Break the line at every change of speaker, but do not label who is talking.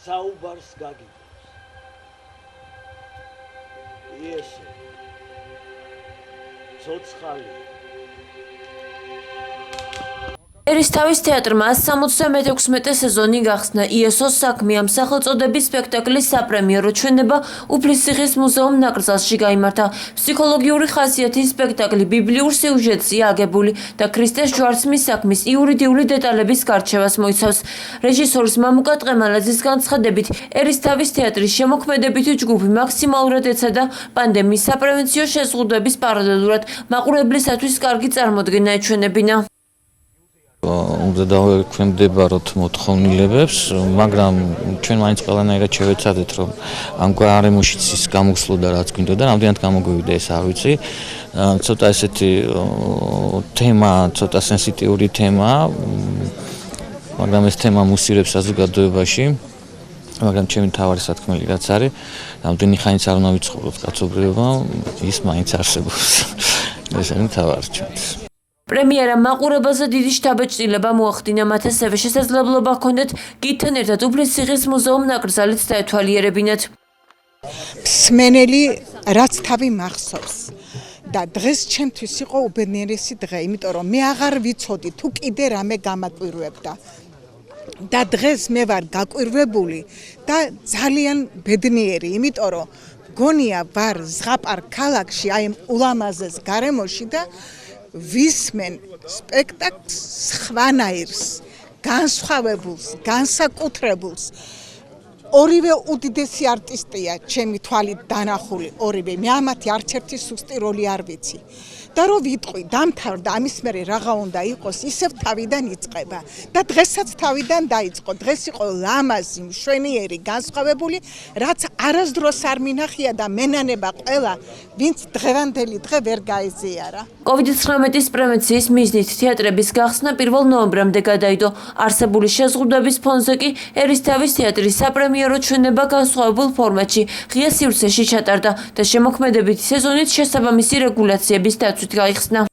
საუბარს გაგიგოს. იესო ცოცხალი
ერისთავის თეატრმა 176 სეზონი გახსნა. იესოს საქმე ამ სახელწოდების სპექტაკლის საპრემიერო ჩვენება უფლისციხის მუზეუმ ნაკრძალში გაიმართა. ფსიქოლოგიური ხასიათის სპექტაკლი ბიბლიურ სიუჟეტზეა აგებული და ქრისტეს ჯვარცმის საქმის იურიდიული დეტალების გარჩევას მოიცავს. რეჟისორის მამუკა ტყემალაძის განცხადებით, ერისთავის თეატრის შემოქმედებითი ჯგუფი მაქსიმალურად ეცადა პანდემიის საპრევენციო შეზღუდვების პარალელურად მაყურებლისათვის კარგი წარმოდგენა ეჩვენებინა.
უნდა დავექვემდებაროთ მოთხოვნილებებს, მაგრამ ჩვენ მაინც ყველანაირად შევეცადეთ, რომ ამ გარემოშიც ის გამოსვლოდა რაც გვინდოდა, რამდენად გამოგვივიდა ეს არ ვიცი. ცოტა ესეთი თემა, ცოტა სენსიტიური თემა, მაგრამ ეს თემა მუსირებს საზოგადოებაში. მაგრამ ჩემი თავარი სათქმელი რაც არის, რამდენი ხანიც არ უნდა ვიცხოვროთ კაცობრიობა, ის მაინც არსებობს. ეს არის თავარი ჩვენს.
პრემიერა მაყურებელზე დიდი შთაბეჭდილება მოახდინა, მათ ასევე შესაძლებლობა ჰქონდათ გიდთან ერთად უფლისციხის მუზეუმ ნაკრძალით დაეთვალიერებინათ.
მსმენელი რაც თავი მახსოვს და დღეს ჩემთვის იყო უბედნიერესი დღე, იმიტომ რომ მე აღარ ვიცოდი თუ კიდე რამე გამაკვირვებდა. და დღეს მე ვარ გაკვირვებული და ძალიან ბედნიერი, იმიტომ რომ გონია ვარ ზღაპარ ქალაქში, აი ულამაზეს გარემოში და ვისმენ სპექტაკლს სხვანაირს, განსხვავებულს, განსაკუთრებულს. ორივე უდიდესი არტისტია ჩემი თვალით დანახული, ორივე. მე ამათი არც ერთი სუსტი როლი არ ვიცი. და რო ვიტყვი, დამთავრდა, ამის მერე რაღაცა უნდა იყოს, ისევ თავიდან იწყება. და დღესაც თავიდან დაიწყო. დღეს იყო ლამაზი, მშვენიერი, განსხვავებული, რაც არასდროს არ მინახია და მენანება ყველა, ვინც დღევანდელი დღე ვერ გაეზიარა.
COVID-19 პრევენციის მიზნით თეატრების გახსნა 1 ნოემბრამდე გადაიდო. არსებული შეზღუდვების ფონზე კი ერისთავის თეატრის საპრემიერო ჩვენება განსხვავებულ ფორმატში ღია სივრცეში ჩატარდა და შემოქმედებითი სეზონით შესაბამისი რეგულაციების დაცვით გაიხსნა.